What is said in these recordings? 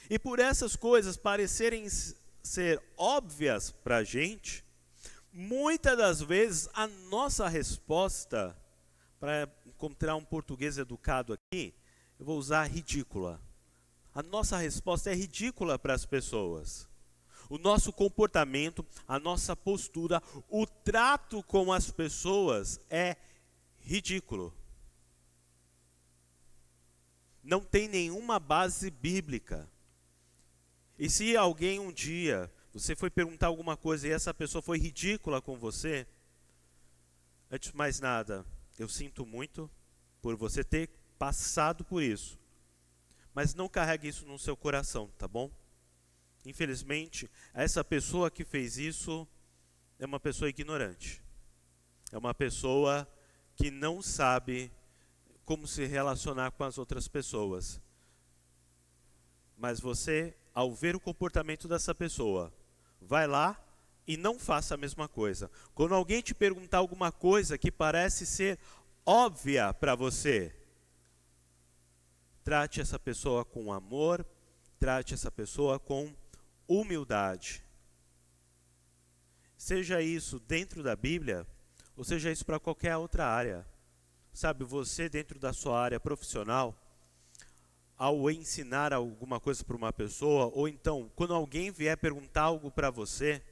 E por essas coisas parecerem ser óbvias para a gente, muitas das vezes a nossa resposta, para encontrar um português educado aqui, eu vou usar ridícula. A nossa resposta é ridícula para as pessoas. O nosso comportamento, a nossa postura, o trato com as pessoas é ridículo. Não tem nenhuma base bíblica. E se alguém um dia, você foi perguntar alguma coisa e essa pessoa foi ridícula com você, antes de mais nada, eu sinto muito por você ter passado por isso. Mas não carregue isso no seu coração, tá bom? Infelizmente, essa pessoa que fez isso é uma pessoa ignorante. É uma pessoa que não sabe como se relacionar com as outras pessoas. Mas você, ao ver o comportamento dessa pessoa, vai lá e não faça a mesma coisa. Quando alguém te perguntar alguma coisa que parece ser óbvia para você, trate essa pessoa com amor, trate essa pessoa com humildade. Seja isso dentro da Bíblia, ou seja isso para qualquer outra área. Sabe, você dentro da sua área profissional, ao ensinar alguma coisa para uma pessoa, ou então, quando alguém vier perguntar algo para você,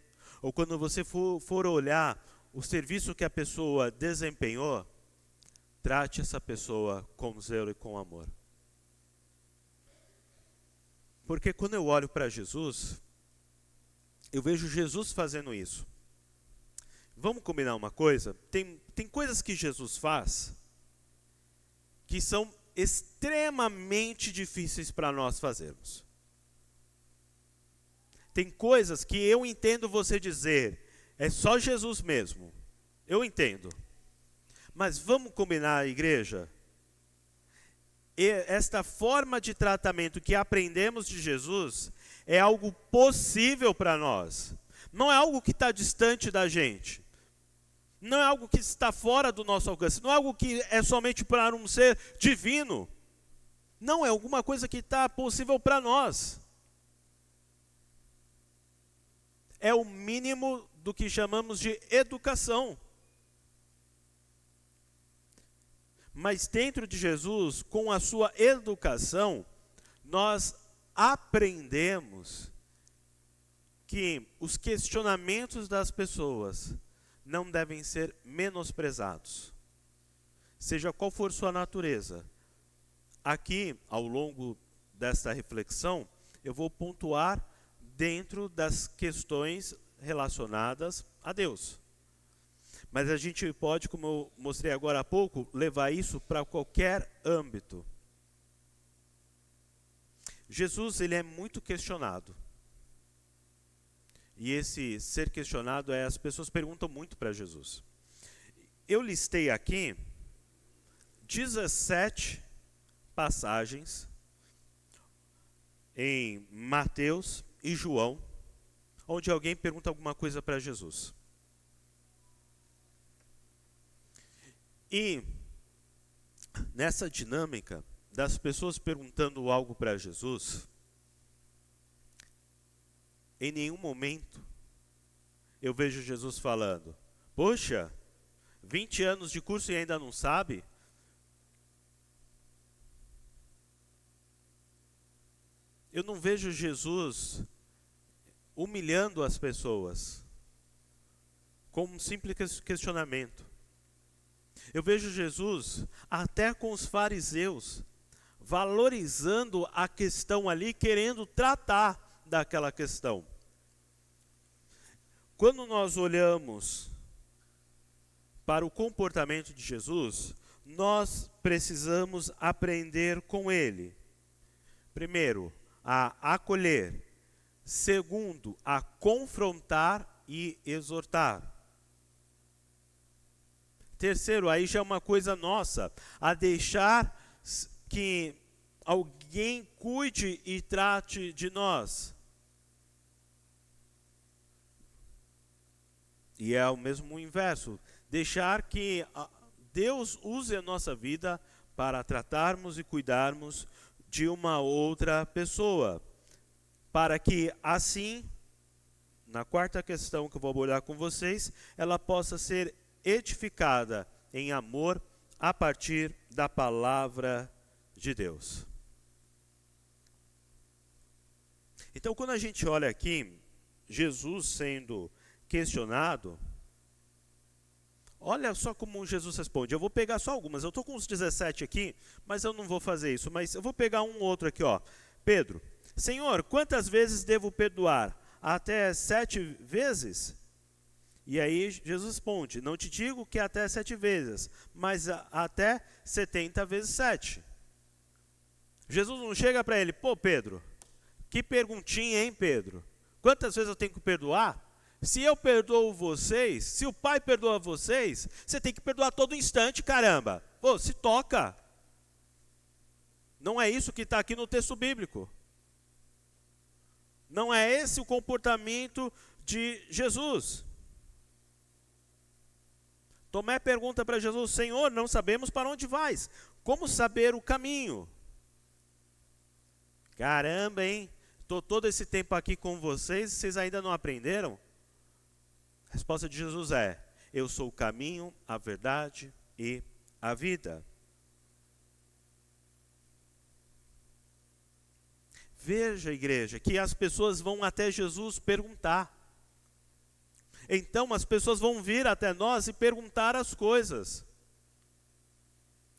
ou quando você for olhar o serviço que a pessoa desempenhou, trate essa pessoa com zelo e com amor. Porque quando eu olho para Jesus, eu vejo Jesus fazendo isso. Vamos combinar uma coisa? Tem coisas que Jesus faz que são extremamente difíceis para nós fazermos. Tem coisas que eu entendo você dizer, é só Jesus mesmo. Eu entendo. Mas vamos combinar, igreja? Esta forma de tratamento que aprendemos de Jesus é algo possível para nós. Não é algo que está distante da gente. Não é algo que está fora do nosso alcance. Não é algo que é somente para um ser divino. Não, é alguma coisa que está possível para nós. É o mínimo do que chamamos de educação. Mas dentro de Jesus, com a sua educação, nós aprendemos que os questionamentos das pessoas não devem ser menosprezados, seja qual for sua natureza. Aqui, ao longo desta reflexão, eu vou pontuar dentro das questões relacionadas a Deus. Mas a gente pode, como eu mostrei agora há pouco, levar isso para qualquer âmbito. Jesus, ele é muito questionado. E esse ser questionado as pessoas perguntam muito para Jesus. Eu listei aqui 17 passagens em Mateus e João, onde alguém pergunta alguma coisa para Jesus. E nessa dinâmica das pessoas perguntando algo para Jesus, em nenhum momento eu vejo Jesus falando, poxa, 20 anos de curso e ainda não sabe? Eu não vejo Jesus humilhando as pessoas com um simples questionamento. Eu vejo Jesus, até com os fariseus, valorizando a questão ali, querendo tratar daquela questão. Quando nós olhamos para o comportamento de Jesus, nós precisamos aprender com ele. Primeiro, a acolher. Segundo, a confrontar e exortar. Terceiro, aí já é uma coisa nossa, a deixar que alguém cuide e trate de nós. E é o mesmo inverso, deixar que Deus use a nossa vida para tratarmos e cuidarmos de uma outra pessoa. para que assim, na quarta questão que eu vou abordar com vocês, ela possa ser edificada em amor a partir da palavra de Deus. Então, quando a gente olha aqui, Jesus sendo questionado, olha só como Jesus responde. Eu vou pegar só algumas, eu estou com uns 17 aqui, mas eu não vou fazer isso. Mas eu vou pegar um outro aqui, ó. Pedro, Senhor, quantas vezes devo perdoar? Até 7 vezes? E aí Jesus responde, não te digo que até 7 vezes, mas até 70 vezes 7. Jesus não chega para ele, pô Pedro, que perguntinha, hein Pedro? Quantas vezes eu tenho que perdoar? Se eu perdoo vocês, se o Pai perdoa vocês, você tem que perdoar todo instante, caramba. Pô, se toca. Não é isso que está aqui no texto bíblico. Não é esse o comportamento de Jesus. Tomé pergunta para Jesus, Senhor, não sabemos para onde vais. Como saber o caminho? Caramba, hein? Estou todo esse tempo aqui com vocês e vocês ainda não aprenderam? A resposta de Jesus é, eu sou o caminho, a verdade e a vida. Veja, igreja, que as pessoas vão até Jesus perguntar. Então as pessoas vão vir até nós e perguntar as coisas.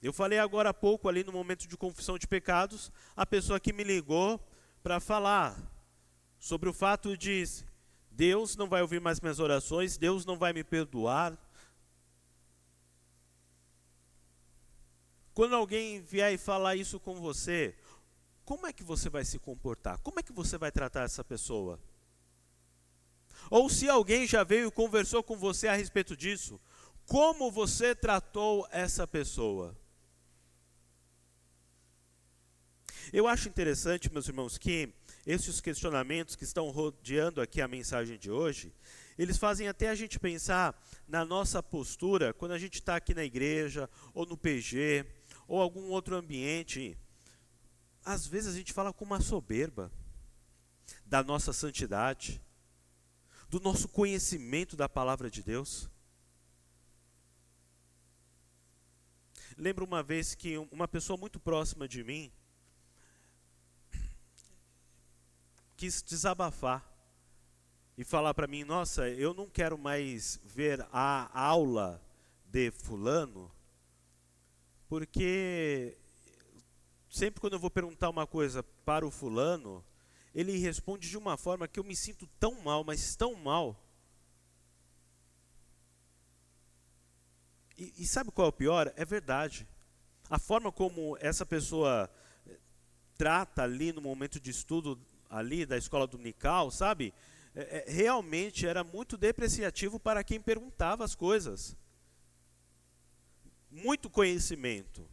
Eu falei agora há pouco ali no momento de confissão de pecados, a pessoa que me ligou para falar sobre o fato de Deus não vai ouvir mais minhas orações, Deus não vai me perdoar. Quando alguém vier e falar isso com você, como é que você vai se comportar? Como é que você vai tratar essa pessoa? Ou se alguém já veio e conversou com você a respeito disso, como você tratou essa pessoa? Eu acho interessante, meus irmãos, que esses questionamentos que estão rodeando aqui a mensagem de hoje, eles fazem até a gente pensar na nossa postura quando a gente está aqui na igreja, ou no PG, ou algum outro ambiente. Às vezes a gente fala com uma soberba da nossa santidade, do nosso conhecimento da palavra de Deus. Lembro uma vez que uma pessoa muito próxima de mim quis desabafar e falar para mim, nossa, eu não quero mais ver a aula de fulano, porque sempre quando eu vou perguntar uma coisa para o fulano, ele responde de uma forma que eu me sinto tão mal, mas tão mal. E sabe qual é o pior? É verdade. A forma como essa pessoa trata ali no momento de estudo ali da escola dominical, sabe? Realmente era muito depreciativo para quem perguntava as coisas. Muito conhecimento.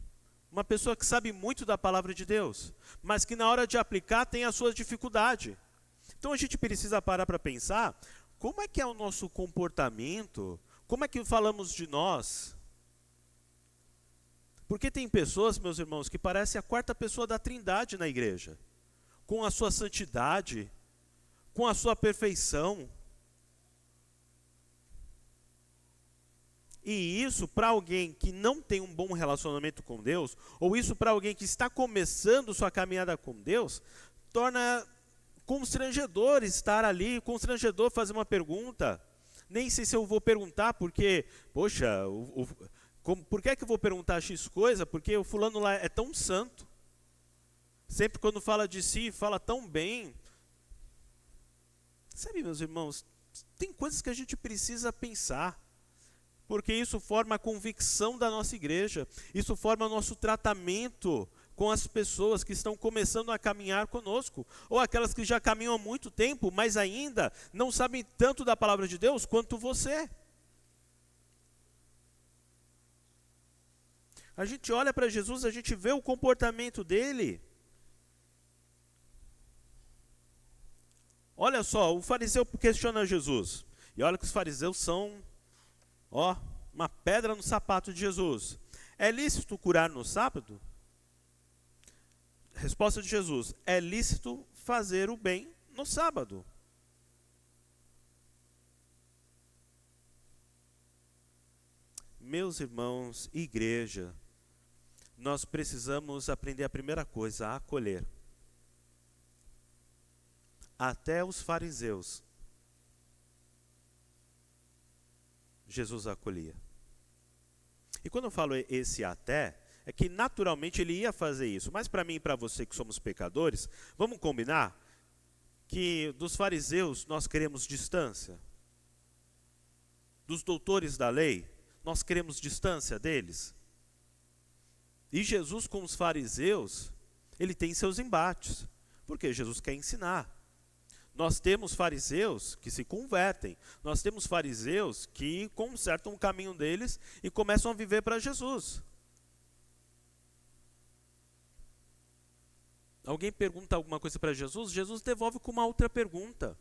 Uma pessoa que sabe muito da palavra de Deus, mas que na hora de aplicar tem a sua dificuldade. Então a gente precisa parar para pensar, como é que é o nosso comportamento? Como é que falamos de nós? Porque tem pessoas, meus irmãos, que parecem a quarta pessoa da Trindade na igreja, com a sua santidade, com a sua perfeição. E isso para alguém que não tem um bom relacionamento com Deus, ou isso para alguém que está começando sua caminhada com Deus, torna constrangedor estar ali, constrangedor fazer uma pergunta. Nem sei se eu vou perguntar, porque, poxa, por que é que eu vou perguntar X coisa? Porque o fulano lá é tão santo. Sempre quando fala de si, fala tão bem. Sabe, meus irmãos, tem coisas que a gente precisa pensar. Porque isso forma a convicção da nossa igreja. Isso forma o nosso tratamento com as pessoas que estão começando a caminhar conosco. Ou aquelas que já caminham há muito tempo, mas ainda não sabem tanto da palavra de Deus quanto você. A gente olha para Jesus, a gente vê o comportamento dele. Olha só, o fariseu questiona Jesus. E olha que os fariseus são, uma pedra no sapato de Jesus. É lícito curar no sábado? Resposta de Jesus, é lícito fazer o bem no sábado. Meus irmãos, igreja, nós precisamos aprender a primeira coisa, a acolher. Até os fariseus, Jesus acolhia. E quando eu falo esse até, é que naturalmente ele ia fazer isso. Mas para mim e para você que somos pecadores, vamos combinar que dos fariseus nós queremos distância. Dos doutores da lei, nós queremos distância deles. E Jesus com os fariseus, ele tem seus embates, porque Jesus quer ensinar. Nós temos fariseus que se convertem, nós temos fariseus que consertam o caminho deles e começam a viver para Jesus. Alguém pergunta alguma coisa para Jesus, Jesus devolve com uma outra pergunta.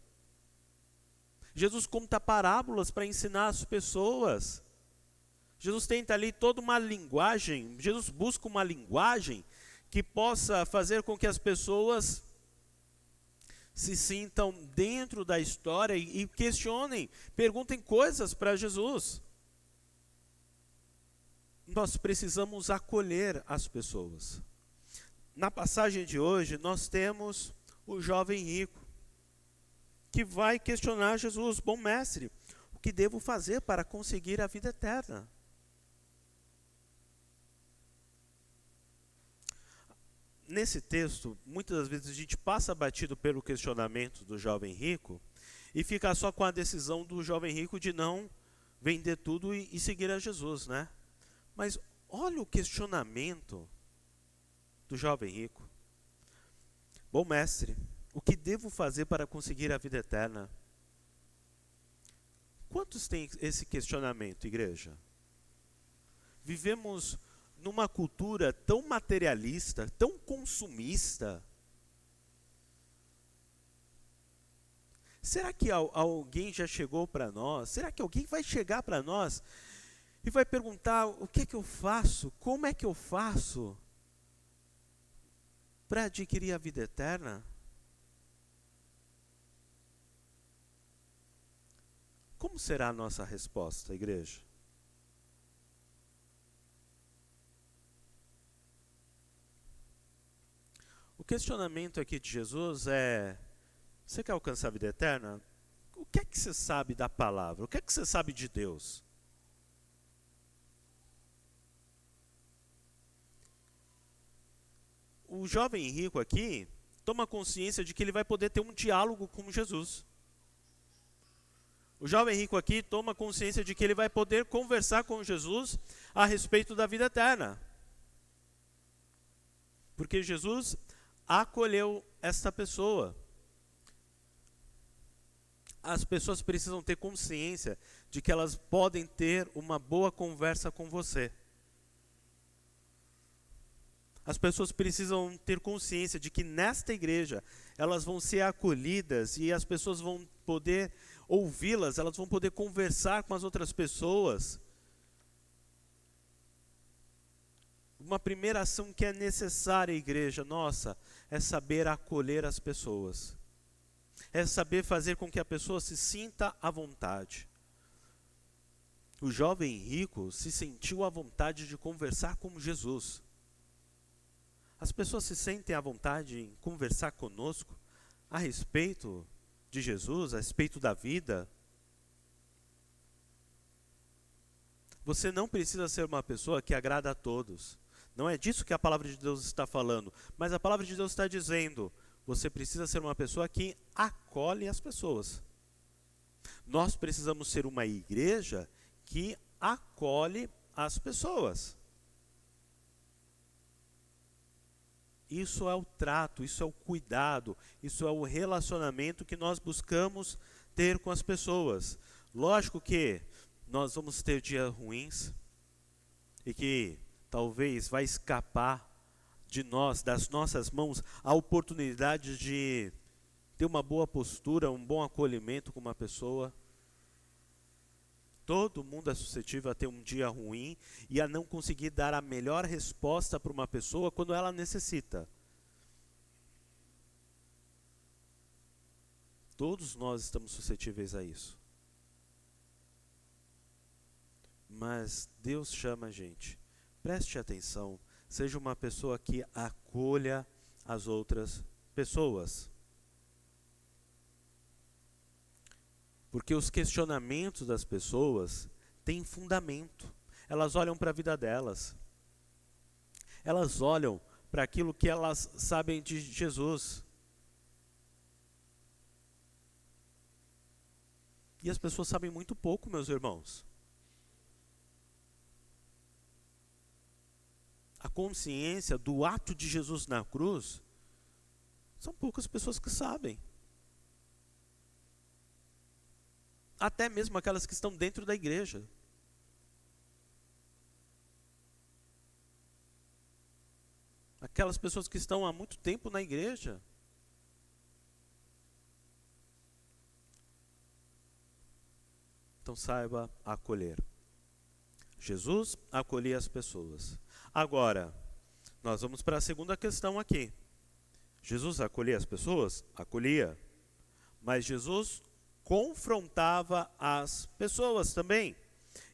Jesus conta parábolas para ensinar as pessoas. Jesus tenta ali toda uma linguagem, Jesus busca uma linguagem que possa fazer com que as pessoas se sintam dentro da história e questionem, perguntem coisas para Jesus. Nós precisamos acolher as pessoas. Na passagem de hoje, nós temos o jovem rico, que vai questionar Jesus: bom mestre, o que devo fazer para conseguir a vida eterna? Nesse texto, muitas das vezes a gente passa batido pelo questionamento do jovem rico e fica só com a decisão do jovem rico de não vender tudo e seguir a Jesus, né? Mas olha o questionamento do jovem rico. Bom mestre, o que devo fazer para conseguir a vida eterna? Quantos têm esse questionamento, igreja? Vivemos numa cultura tão materialista, tão consumista. Será que alguém já chegou para nós? Será que alguém vai chegar para nós e vai perguntar: o que é que eu faço? Como é que eu faço para adquirir a vida eterna? Como será a nossa resposta, igreja? O questionamento aqui de Jesus é: você quer alcançar a vida eterna? O que é que você sabe da palavra? O que é que você sabe de Deus? O jovem rico aqui toma consciência de que ele vai poder ter um diálogo com Jesus. O jovem rico aqui toma consciência de que ele vai poder conversar com Jesus a respeito da vida eterna. Porque Jesus acolheu esta pessoa. As pessoas precisam ter consciência de que elas podem ter uma boa conversa com você. As pessoas precisam ter consciência de que nesta igreja elas vão ser acolhidas e as pessoas vão poder ouvi-las, elas vão poder conversar com as outras pessoas. Uma primeira ação que é necessária, igreja nossa, é saber acolher as pessoas. É saber fazer com que a pessoa se sinta à vontade. O jovem rico se sentiu à vontade de conversar com Jesus. As pessoas se sentem à vontade em conversar conosco a respeito de Jesus, a respeito da vida. Você não precisa ser uma pessoa que agrada a todos. Não é disso que a palavra de Deus está falando, mas a palavra de Deus está dizendo: você precisa ser uma pessoa que acolhe as pessoas. Nós precisamos ser uma igreja que acolhe as pessoas. Isso é o trato, isso é o cuidado, isso é o relacionamento que nós buscamos ter com as pessoas. Lógico que nós vamos ter dias ruins e que talvez vai escapar de nós, das nossas mãos, a oportunidade de ter uma boa postura, um bom acolhimento com uma pessoa. Todo mundo é suscetível a ter um dia ruim e a não conseguir dar a melhor resposta para uma pessoa quando ela necessita. Todos nós estamos suscetíveis a isso. Mas Deus chama a gente. Preste atenção. Seja uma pessoa que acolha as outras pessoas. Porque os questionamentos das pessoas têm fundamento. Elas olham para a vida delas. Elas olham para aquilo que elas sabem de Jesus. E as pessoas sabem muito pouco, meus irmãos. A consciência do ato de Jesus na cruz, são poucas pessoas que sabem. Até mesmo aquelas que estão dentro da igreja. Aquelas pessoas que estão há muito tempo na igreja. Então saiba acolher. Jesus acolhia as pessoas. Agora, nós vamos para a segunda questão aqui. Jesus acolhia as pessoas? Acolhia. Mas Jesus confrontava as pessoas também.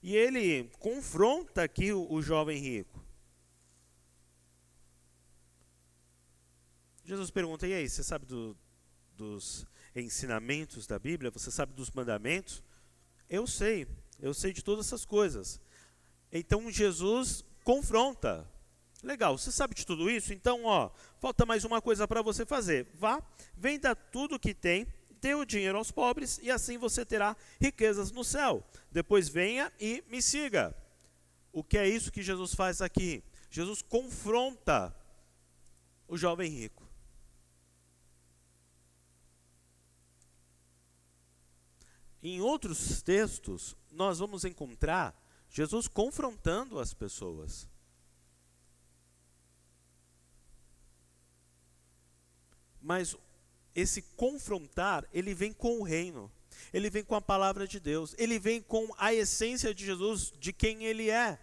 E ele confronta aqui o jovem rico. Jesus pergunta, e aí, você sabe dos ensinamentos da Bíblia? Você sabe dos mandamentos? Eu sei de todas essas coisas. Então Jesus confronta. Legal, você sabe de tudo isso? Então, falta mais uma coisa para você fazer. Vá, venda tudo que tem, dê o dinheiro aos pobres e assim você terá riquezas no céu. Depois venha e me siga. O que é isso que Jesus faz aqui? Jesus confronta o jovem rico. Em outros textos, nós vamos encontrar Jesus confrontando as pessoas. Mas esse confrontar, ele vem com o reino. Ele vem com a palavra de Deus. Ele vem com a essência de Jesus, de quem ele é.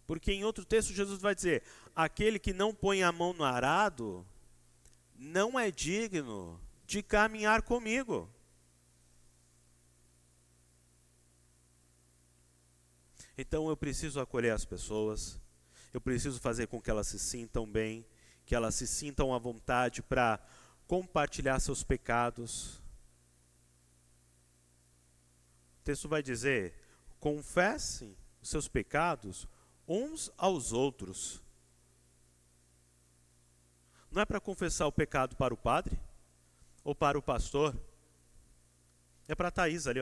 Porque em outro texto Jesus vai dizer, aquele que não põe a mão no arado, não é digno de caminhar comigo. Então eu preciso acolher as pessoas, eu preciso fazer com que elas se sintam bem, que elas se sintam à vontade para compartilhar seus pecados. O texto vai dizer, confessem os seus pecados uns aos outros. Não é para confessar o pecado para o padre ou para o pastor. É para a Thaís ali,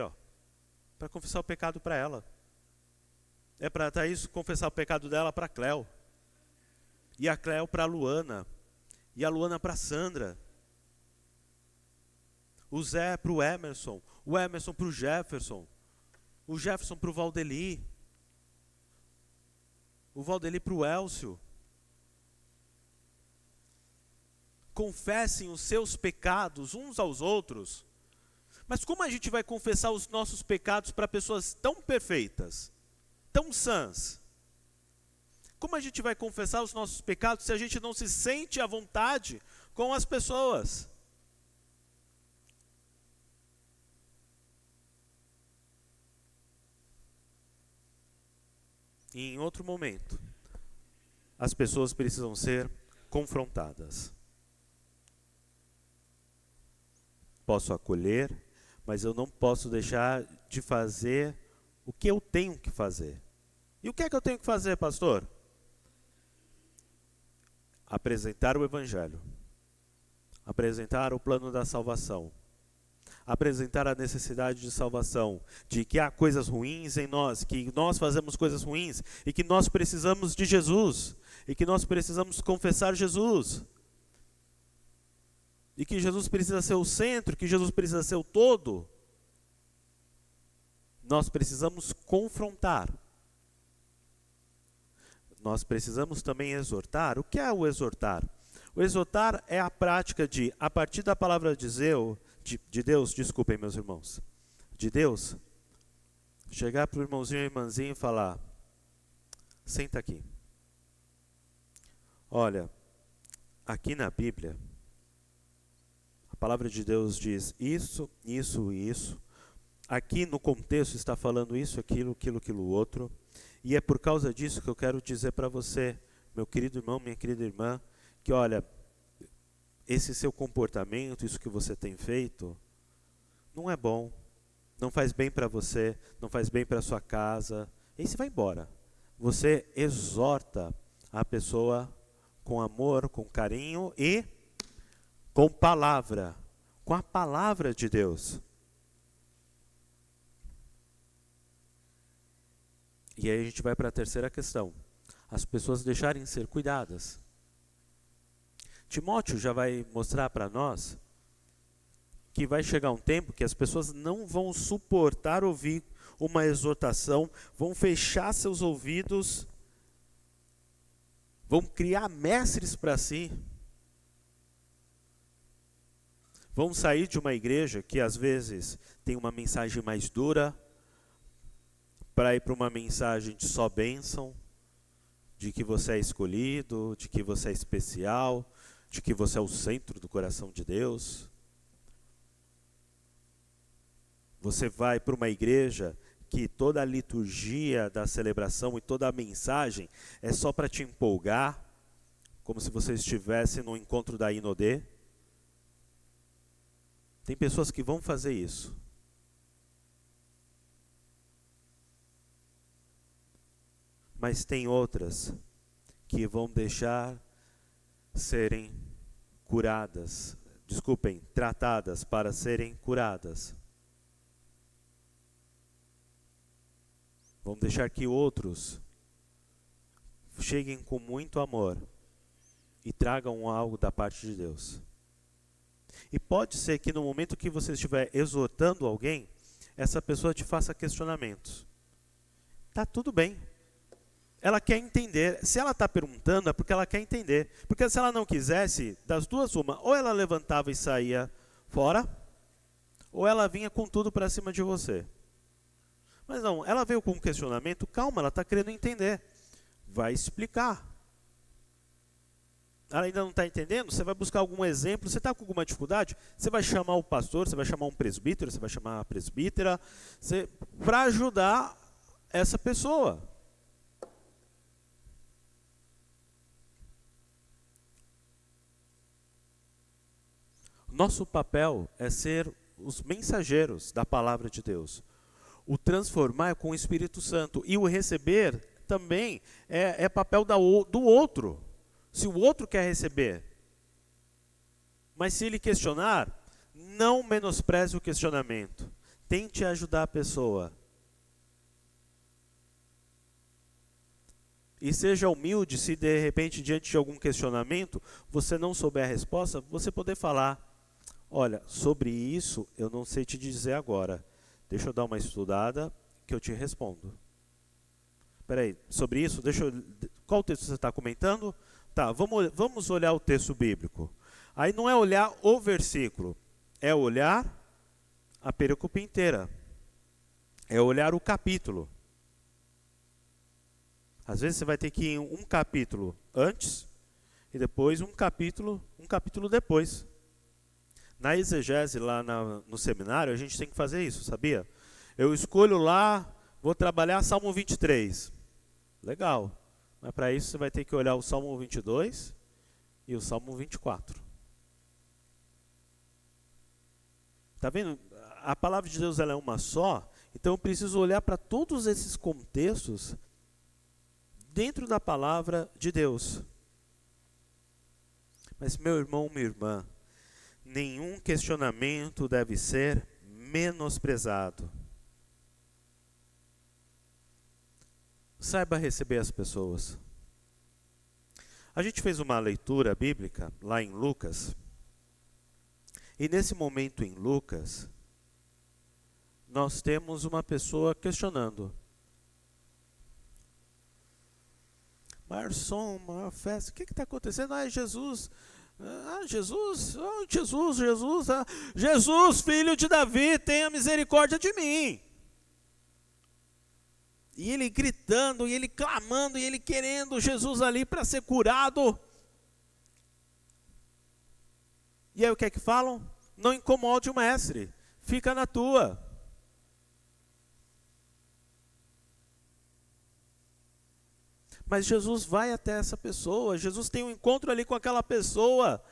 para confessar o pecado para ela. É para a Thaís confessar o pecado dela para a Cléo. E a Cléo para a Luana. E a Luana para a Sandra. O Zé para o Emerson para o Jefferson. O Jefferson para o Valdeli. O Valdeli para o Elcio. Confessem os seus pecados uns aos outros. Mas como a gente vai confessar os nossos pecados para pessoas tão perfeitas, tão sãs? Como a gente vai confessar os nossos pecados se a gente não se sente à vontade com as pessoas? E em outro momento, as pessoas precisam ser confrontadas. Posso acolher, mas eu não posso deixar de fazer o que eu tenho que fazer. E o que é que eu tenho que fazer, pastor? Apresentar o Evangelho. Apresentar o plano da salvação. Apresentar a necessidade de salvação, de que há coisas ruins em nós, que nós fazemos coisas ruins e que nós precisamos de Jesus, e que nós precisamos confessar Jesus. E que Jesus precisa ser o centro, que Jesus precisa ser o todo. Nós precisamos confrontar. Nós precisamos também exortar. O que é o exortar? O exortar é a prática de, a partir da palavra de Deus, desculpem meus irmãos, de Deus, chegar para o irmãozinho e irmãzinha e falar, senta aqui. Olha, aqui na Bíblia, a palavra de Deus diz isso, isso e isso. Aqui no contexto está falando isso, aquilo, outro. E é por causa disso que eu quero dizer para você, meu querido irmão, minha querida irmã, que olha, esse seu comportamento, isso que você tem feito, não é bom. Não faz bem para você, não faz bem para sua casa. E você vai embora. Você exorta a pessoa com amor, com carinho e com palavra, com a palavra de Deus. E aí a gente vai para a terceira questão. As pessoas deixarem de ser cuidadas. Timóteo já vai mostrar para nós que vai chegar um tempo que as pessoas não vão suportar ouvir uma exortação, vão fechar seus ouvidos, vão criar mestres para si, vão sair de uma igreja que às vezes tem uma mensagem mais dura, para ir para uma mensagem de só bênção, de que você é escolhido, de que você é especial, de que você é o centro do coração de Deus. Você vai para uma igreja que toda a liturgia da celebração e toda a mensagem é só para te empolgar, como se você estivesse no encontro da Inodê. Tem pessoas que vão fazer isso. Mas tem outras que vão deixar serem curadas, tratadas para serem curadas. Vão deixar que outros cheguem com muito amor e tragam algo da parte de Deus. E pode ser que no momento que você estiver exortando alguém, essa pessoa te faça questionamentos. Tá tudo bem. Ela quer entender. Se ela está perguntando, é porque ela quer entender. Porque se ela não quisesse, das duas uma, ou ela levantava e saía fora, ou ela vinha com tudo para cima de você. Mas não, ela veio com um questionamento, calma, ela está querendo entender. Vai explicar. Ela ainda não está entendendo, você vai buscar algum exemplo, você está com alguma dificuldade, você vai chamar o pastor, você vai chamar um presbítero, você vai chamar a presbítera, para ajudar essa pessoa. Nosso papel é ser os mensageiros da palavra de Deus. O transformar com o Espírito Santo. E o receber também é papel do outro. Se o outro quer receber. Mas se ele questionar, não menospreze o questionamento. Tente ajudar a pessoa. E seja humilde se de repente, diante de algum questionamento, você não souber a resposta, você poder falar. Olha, sobre isso eu não sei te dizer agora. Deixa eu dar uma estudada que eu te respondo. Espera aí, sobre isso, qual texto você está comentando? Tá, vamos olhar o texto bíblico. Aí não é olhar o versículo, é olhar a perícope inteira. É olhar o capítulo. Às vezes você vai ter que ir um capítulo antes e depois um capítulo depois. Na exegese, lá no seminário, a gente tem que fazer isso, sabia? Eu escolho lá, vou trabalhar Salmo 23. Legal. Mas para isso você vai ter que olhar o Salmo 22 e o Salmo 24. Tá vendo? A palavra de Deus ela é uma só, então eu preciso olhar para todos esses contextos dentro da palavra de Deus. Mas meu irmão, minha irmã, nenhum questionamento deve ser menosprezado. Saiba receber as pessoas. A gente fez uma leitura bíblica lá em Lucas. E nesse momento em Lucas, nós temos uma pessoa questionando. Maior som, maior festa, o que está acontecendo? Ah, é Jesus. Jesus, Jesus, filho de Davi, tenha misericórdia de mim. E ele gritando, e ele clamando, e ele querendo Jesus ali para ser curado. E aí o que é que falam? Não incomode o mestre, fica na tua. Mas Jesus vai até essa pessoa, Jesus tem um encontro ali com aquela pessoa.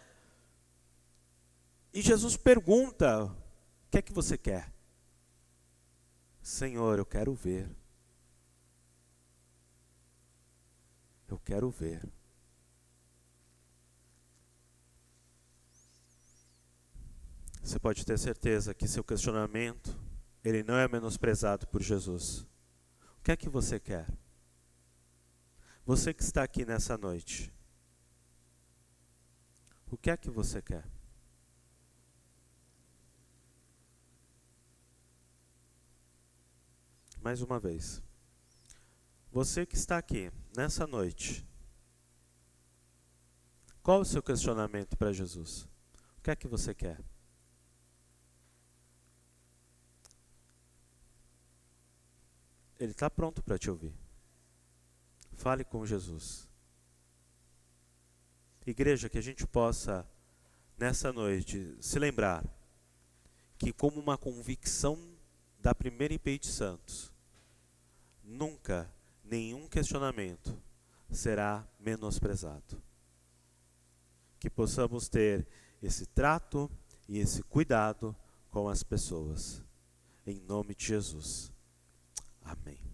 E Jesus pergunta: o que é que você quer? Senhor, eu quero ver. Eu quero ver. Você pode ter certeza que seu questionamento, ele não é menosprezado por Jesus. O que é que você quer? Você que está aqui nessa noite, o que é que você quer? Mais uma vez. Você que está aqui nessa noite, qual o seu questionamento para Jesus? O que é que você quer? Ele está pronto para te ouvir. Fale com Jesus. Igreja, que a gente possa, nessa noite, se lembrar que, como uma convicção da primeira IPI de Santos, nunca nenhum questionamento será menosprezado. Que possamos ter esse trato e esse cuidado com as pessoas. Em nome de Jesus. Amém.